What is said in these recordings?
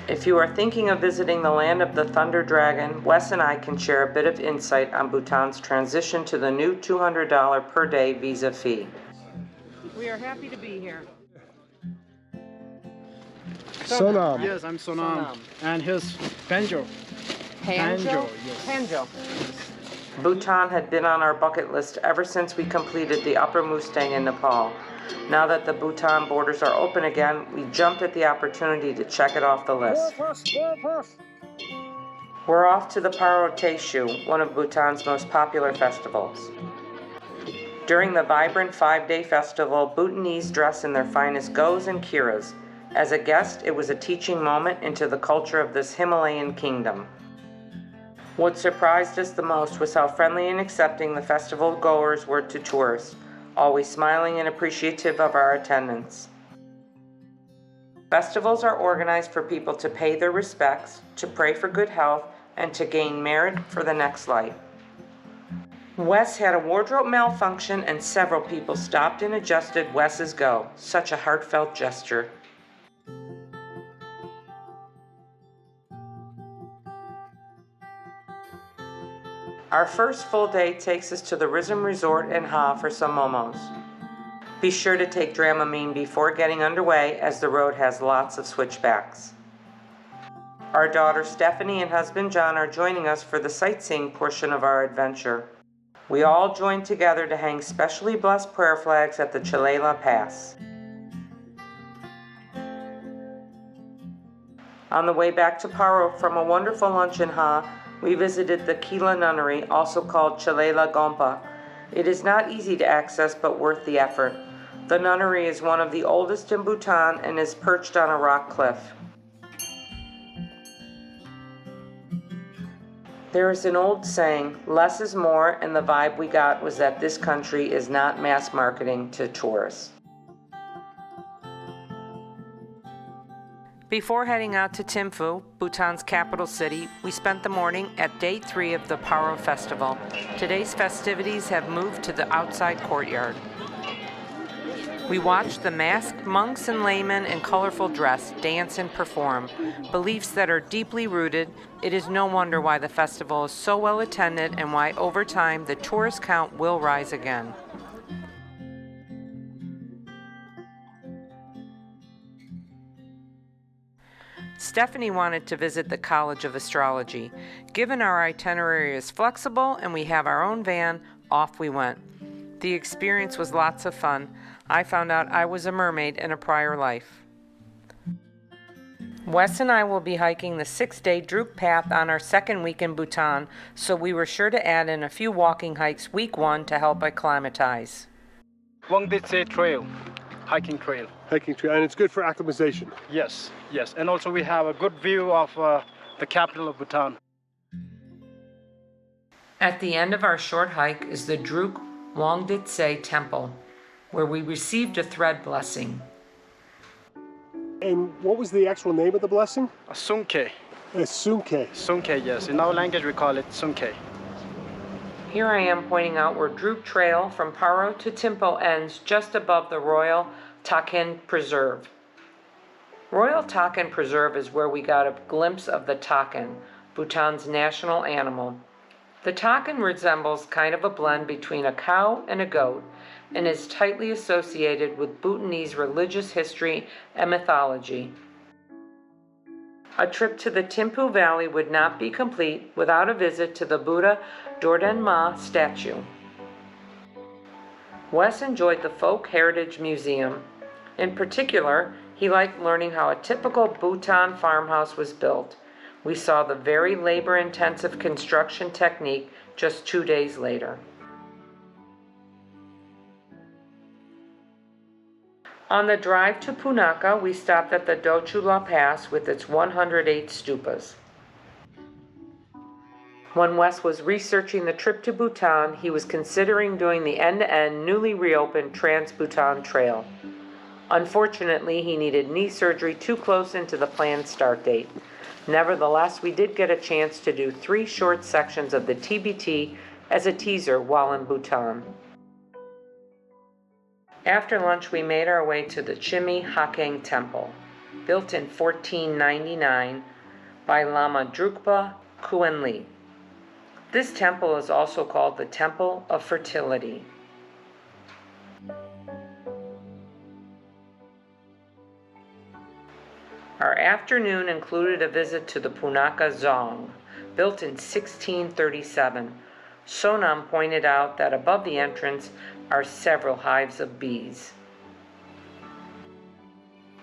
If you are thinking of visiting the land of the Thunder Dragon, Wes and I can share a bit of insight on Bhutan's transition to the new $200 per day visa fee. We are happy to be here. Sonam. Yes, I'm Sonam. And here's Banjo. Panjo? Yes. Panjo. Bhutan had been on our bucket list ever since we completed the Upper Mustang in Nepal. Now that the Bhutan borders are open again, we jumped at the opportunity to check it off the list. We're off to the Paro Teishu, one of Bhutan's most popular festivals. During the vibrant 5-day festival, Bhutanese dress in their finest gos and kiras. As a guest, it was a teaching moment into the culture of this Himalayan kingdom. What surprised us the most was how friendly and accepting the festival goers were to tourists, always smiling and appreciative of our attendance. Festivals are organized for people to pay their respects, to pray for good health, and to gain merit for the next life. Wes had a wardrobe malfunction and several people stopped and adjusted Wes's go. Such a heartfelt gesture. Our first full day takes us to the Rizm Resort in Ha for some momos. Be sure to take Dramamine before getting underway as the road has lots of switchbacks. Our daughter Stephanie and husband John are joining us for the sightseeing portion of our adventure. We all joined together to hang specially blessed prayer flags at the Druk Path. On the way back to Paro from a wonderful lunch in Ha, we visited the Kila Nunnery, also called Chalela Gompa. It is not easy to access, but worth the effort. The nunnery is one of the oldest in Bhutan and is perched on a rock cliff. There is an old saying, less is more, and the vibe we got was that this country is not mass marketing to tourists. Before heading out to Thimphu, Bhutan's capital city, we spent the morning at day 3 of the Paro Festival. Today's festivities have moved to the outside courtyard. We watched the masked monks and laymen in colorful dress dance and perform, beliefs that are deeply rooted. It is no wonder why the festival is so well attended and why over time the tourist count will rise again. Stephanie wanted to visit the College of Astrology. Given our itinerary is flexible and we have our own van, off we went. The experience was lots of fun. I found out I was a mermaid in a prior life. Wes and I will be hiking the 6-day Druk Path on our second week in Bhutan, so we were sure to add in a few walking hikes week 1 to help acclimatize. Wangditse Trail, hiking trail. Hiking trail, and it's good for acclimatization. Yes, yes. And also we have a good view of the capital of Bhutan. At the end of our short hike is the Druk Wangditse Temple, where we received a thread blessing. And what was the actual name of the blessing? A Sunke. A Sunke. Sunke, yes. In our language we call it Sunke. Here I am pointing out where Druk Trail from Paro to Thimphu ends just above the Royal Takin Preserve. Royal Takin Preserve is where we got a glimpse of the takin, Bhutan's national animal. The takin resembles kind of a blend between a cow and a goat and is tightly associated with Bhutanese religious history and mythology. A trip to the Thimphu Valley would not be complete without a visit to the Buddha Dordenma statue. Wes enjoyed the Folk Heritage Museum. In particular, he liked learning how a typical Bhutan farmhouse was built. We saw the very labor-intensive construction technique just 2 days later. On the drive to Punakha, we stopped at the Druk Pass with its 108 stupas. When Wes was researching the trip to Bhutan, he was considering doing the end-to-end newly reopened Trans-Bhutan Trail. Unfortunately, he needed knee surgery too close into the planned start date. Nevertheless, we did get a chance to do 3 short sections of the TBT as a teaser while in Bhutan. After lunch, we made our way to the Chimi Hakeng Temple. built in 1499 by Lama Drukpa Kuenli. This temple is also called the Temple of Fertility. Our afternoon included a visit to the Punakha Dzong, built in 1637. Sonam pointed out that above the entrance are several hives of bees.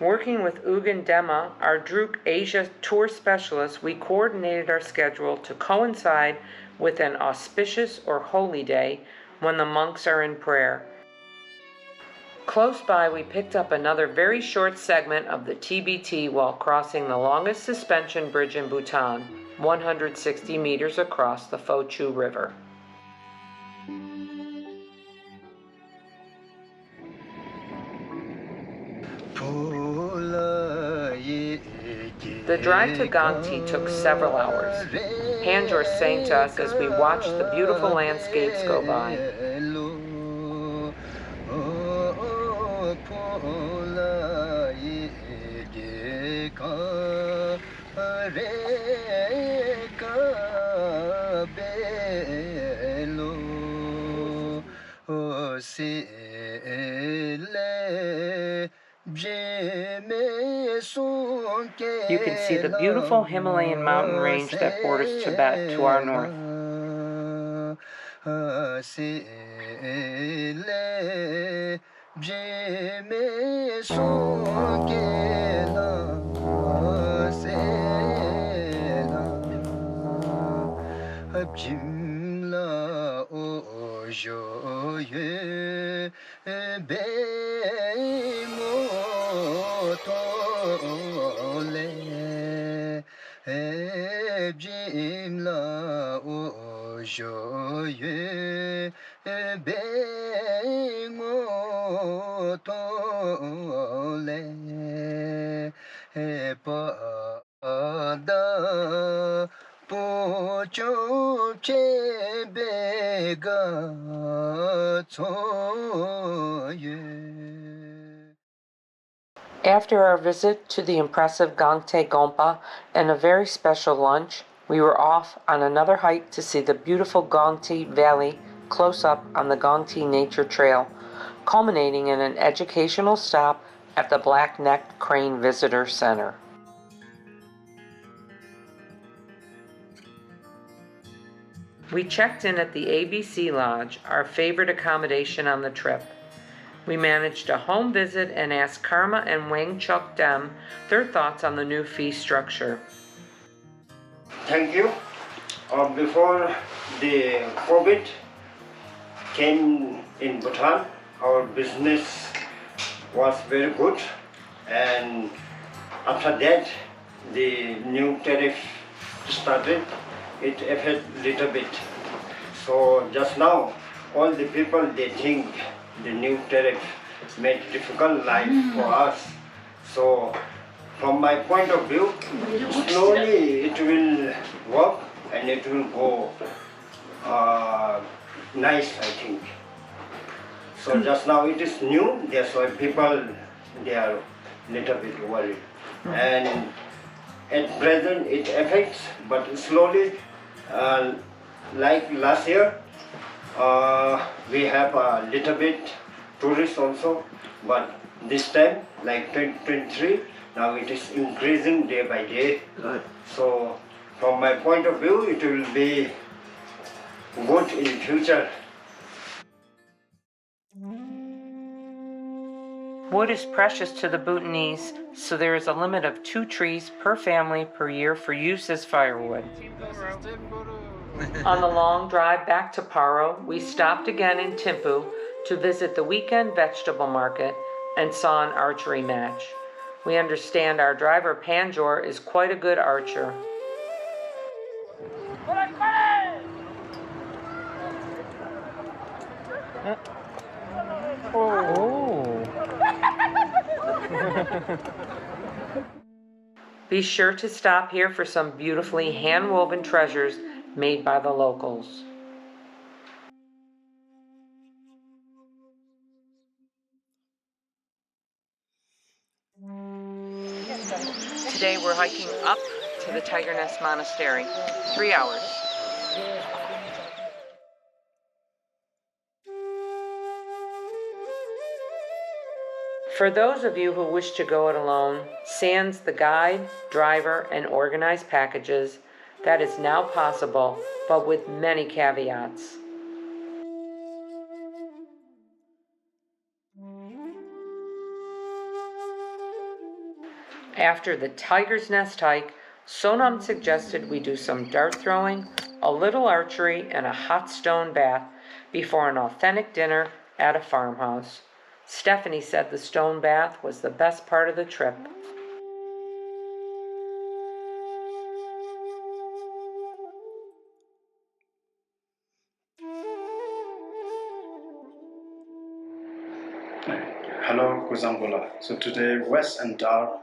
Working with Ugan Dema, our Druk Asia tour specialist, we coordinated our schedule to coincide with an auspicious or holy day when the monks are in prayer. Close by, we picked up another very short segment of the TBT while crossing the longest suspension bridge in Bhutan, 160 meters across the Pho-Chu River. The drive to Gangti took several hours. Panjor sang to us as we watched the beautiful landscapes go by. You can see the beautiful Himalayan mountain range that borders Tibet to our north. After our visit to the impressive Gangte Gompa and a very special lunch, we were off on another hike to see the beautiful Gangte Valley close up on the Gangte Nature Trail, culminating in an educational stop at the Black-necked Crane Visitor Center. We checked in at the ABC Lodge, our favorite accommodation on the trip. We managed a home visit and asked Karma and Wang Chuk Dem their thoughts on the new fee structure. Thank you. Before the COVID came in Bhutan, our business was very good, and after that the new tariff started. It affected little bit. So just now all the people, they think the new tariff made difficult life for us. So from my point of view, slowly it will work and it will go nice, I think. So just now it is new, that's why people, they are little bit worried. And at present it affects, but slowly, like last year, we have a little bit tourists also, but this time, like 2023, now it is increasing day by day. Good. So from my point of view, it will be good in future. Wood is precious to the Bhutanese, so there is a limit of 2 trees per family per year for use as firewood. On the long drive back to Paro, we stopped again in Thimphu to visit the weekend vegetable market and saw an archery match. We understand our driver Panjor is quite a good archer. Be sure to stop here for some beautifully hand-woven treasures made by the locals. we're hiking up to the Tiger Nest Monastery. 3 hours. For those of you who wish to go it alone, sans the guide, driver, and organized packages, that is now possible, but with many caveats. After the Tiger's Nest hike, Sonam suggested we do some dart throwing, a little archery, and a hot stone bath before an authentic dinner at a farmhouse. Stephanie said the stone bath was the best part of the trip. Hello, Kuzambola. So today, Wes and Dar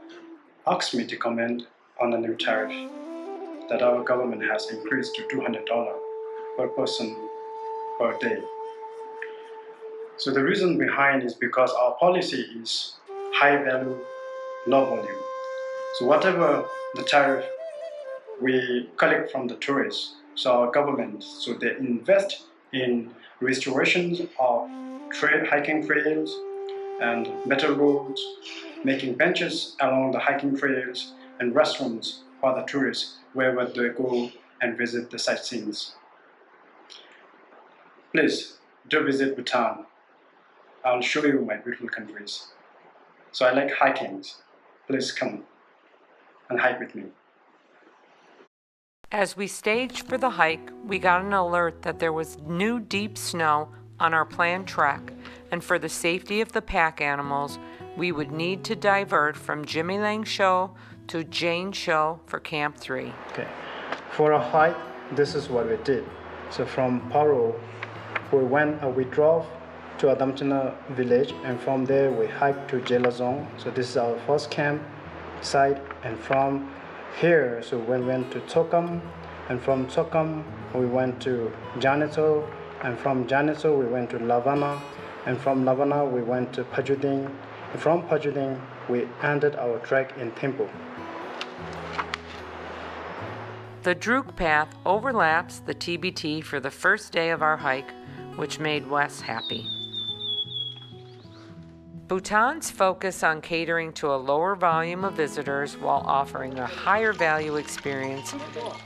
asked me to comment on a new tariff that our government has increased to $200 per person per day. So the reason behind is because our policy is high value, low volume. So whatever the tariff we collect from the tourists, so our government, so they invest in restorations of hiking trails and better roads, making benches along the hiking trails and restaurants for the tourists wherever they go and visit the sightseeing. Please do visit Bhutan. I'll show you my beautiful countries. So I like hiking. Please come and hike with me. As we staged for the hike, we got an alert that there was new deep snow on our planned trek, and for the safety of the pack animals, we would need to divert from Jimmy Lang Show to Jane Show for Camp 3. Okay, for a hike, this is what we did. So from Paro, we drove to Adamchana village, and from there we hiked to Jelazong. So this is our first camp site, and from here, so we went to Tokam, and from Tokam we went to Janito, and from Janito we went to Lavana, and from Lavana we went to Pajuding, and from Pajuding we ended our trek in Thimphu. The Druk Path overlaps the TBT for the first day of our hike, which made Wes happy. Bhutan's focus on catering to a lower volume of visitors while offering a higher value experience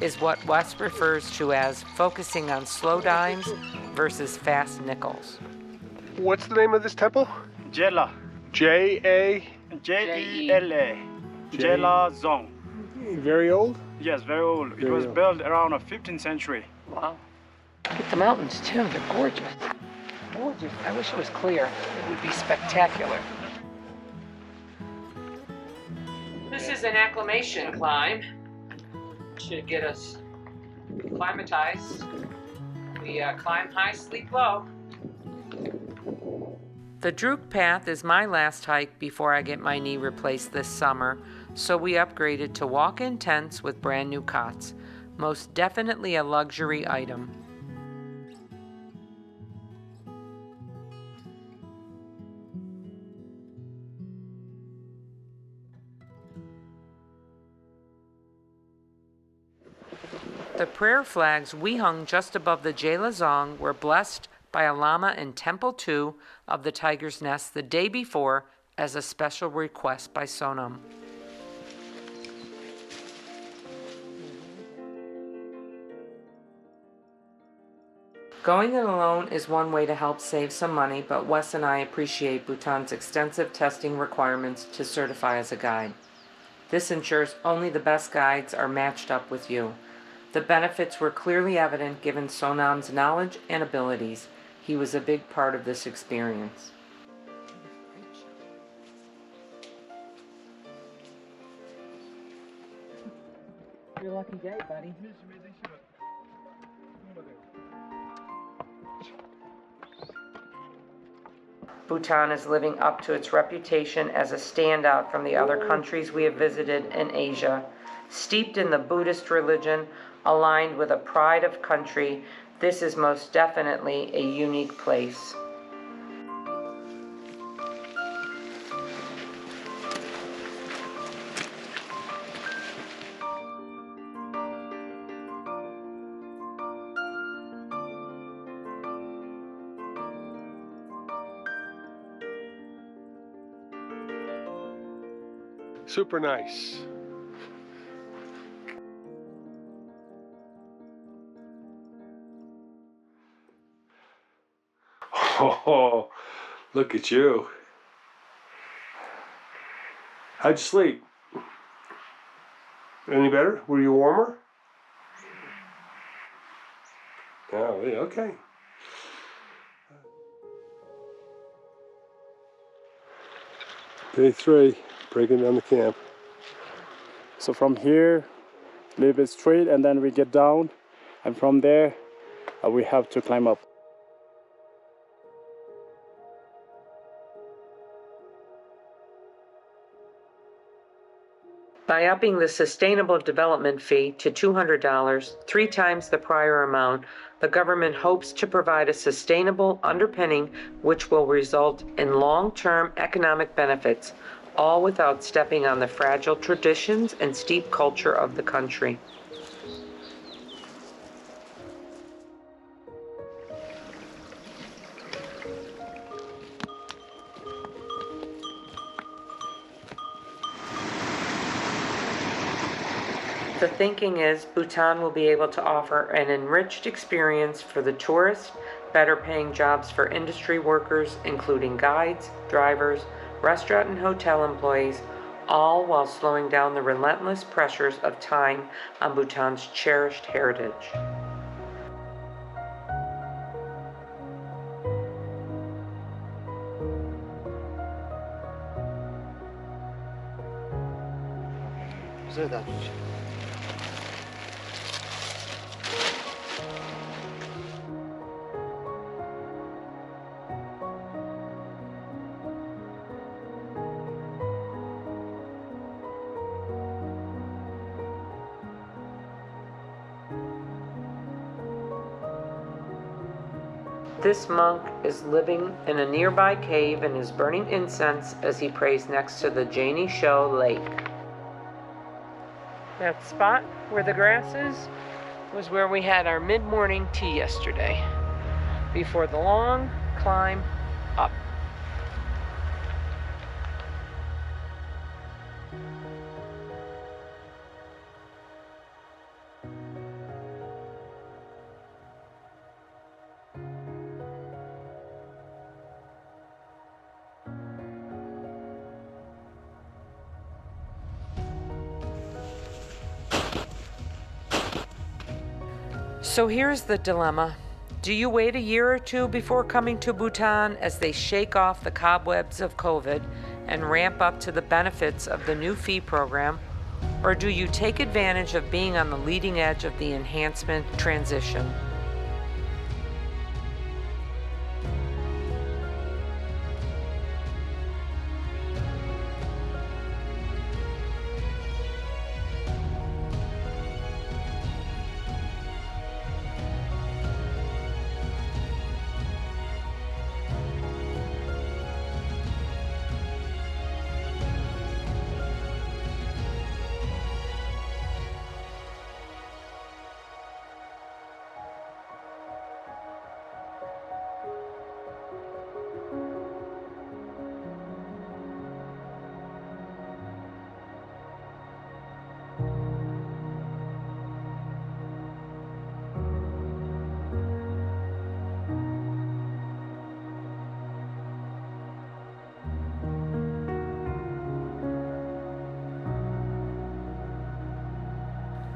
is what Wes refers to as focusing on slow dimes versus fast nickels. What's the name of this temple? Jela, J-A? Jela, Jelazong. Very old? Yes, very old. It Very was old. built around the 15th century. Wow. Look at the mountains too, they're gorgeous. Gorgeous. I wish it was clear. It would be spectacular. This is an acclimation climb. Should get us acclimatized. We climb high, sleep low. The Druk Path is my last hike before I get my knee replaced this summer, so we upgraded to walk-in tents with brand new cots. Most definitely a luxury item. The prayer flags we hung just above the Jelazong were blessed by a lama in Temple 2 of the Tiger's Nest the day before as a special request by Sonam. Going it alone is one way to help save some money, but Wes and I appreciate Bhutan's extensive testing requirements to certify as a guide. This ensures only the best guides are matched up with you. The benefits were clearly evident given Sonam's knowledge and abilities. He was a big part of this experience. Your lucky day, buddy. Bhutan is living up to its reputation as a standout from the other countries we have visited in Asia. Steeped in the Buddhist religion, aligned with a pride of country, this is most definitely a unique place. Super nice. Oh, look at you. How'd you sleep? Any better? Were you warmer? Oh, yeah, okay. Day 3, breaking down the camp. So from here, a little bit straight, and then we get down, and from there, we have to climb up. By upping the sustainable development fee to $200, 3 times the prior amount, the government hopes to provide a sustainable underpinning which will result in long-term economic benefits, all without stepping on the fragile traditions and steep culture of the country. The thinking is Bhutan will be able to offer an enriched experience for the tourist, better paying jobs for industry workers, including guides, drivers, restaurant and hotel employees, all while slowing down the relentless pressures of time on Bhutan's cherished heritage. This monk is living in a nearby cave and is burning incense as he prays next to the Jani Show Lake. That spot where the grass is was where we had our mid-morning tea yesterday, before the long climb up. So here's the dilemma. Do you wait a year or two before coming to Bhutan as they shake off the cobwebs of COVID and ramp up to the benefits of the new fee program? Or do you take advantage of being on the leading edge of the enhancement transition?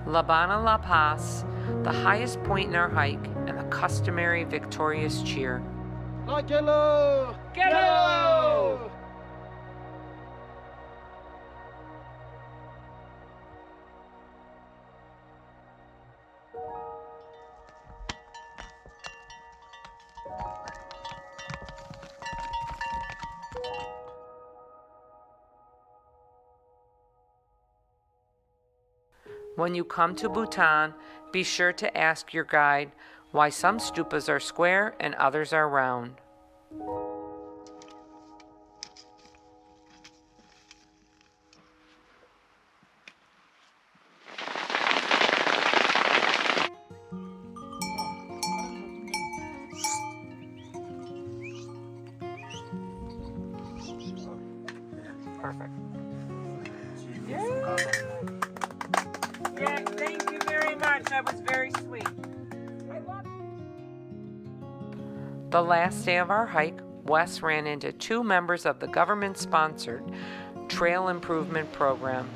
Labana La Paz, the highest point in our hike, and the customary victorious cheer. Hello! Hello! When you come to Bhutan, be sure to ask your guide why some stupas are square and others are round. Perfect. That was very sweet. The last day of our hike, Wes ran into 2 members of the government-sponsored Trail Improvement Program.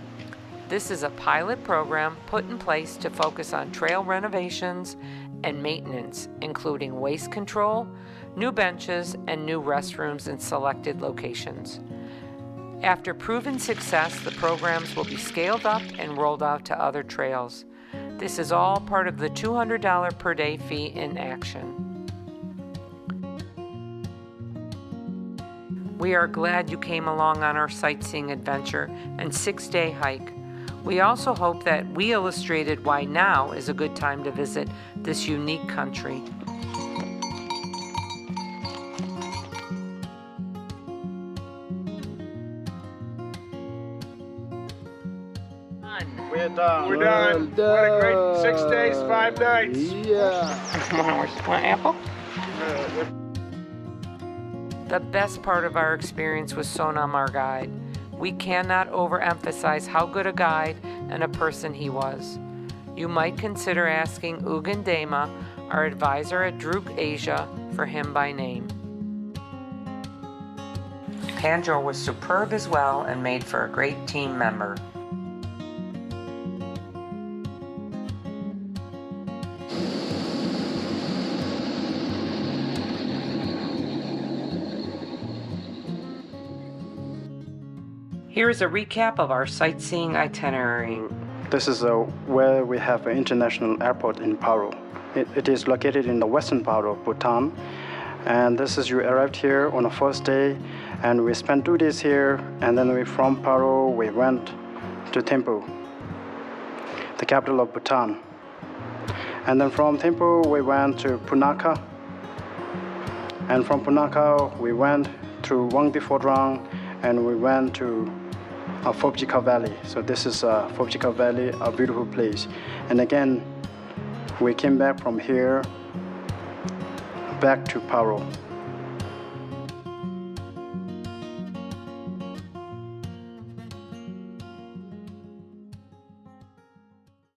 This is a pilot program put in place to focus on trail renovations and maintenance, including waste control, new benches, and new restrooms in selected locations. After proven success, the programs will be scaled up and rolled out to other trails. This is all part of the $200 per day fee in action. We are glad you came along on our sightseeing adventure and 6-day hike. We also hope that we illustrated why now is a good time to visit this unique country. We're done. We're done. What a great 6 days, 5 nights. Yeah. Want apple? The best part of our experience was Sonam, our guide. We cannot overemphasize how good a guide and a person he was. You might consider asking Ugan Dema, our advisor at Druk Asia, for him by name. Panjo was superb as well and made for a great team member. Here's a recap of our sightseeing itinerary. This is where we have an international airport in Paro. It is located in the western part of Bhutan. And this is, you arrived here on the first day, and we spent 2 days here, and then from Paro we went to Thimphu, the capital of Bhutan. And then from Thimphu we went to Punakha, and from Punakha we went through Wangdi Phodrang, and we went to Phobjikha Valley. So this is Phobjikha Valley, a beautiful place. And again, we came back from here back to Paro.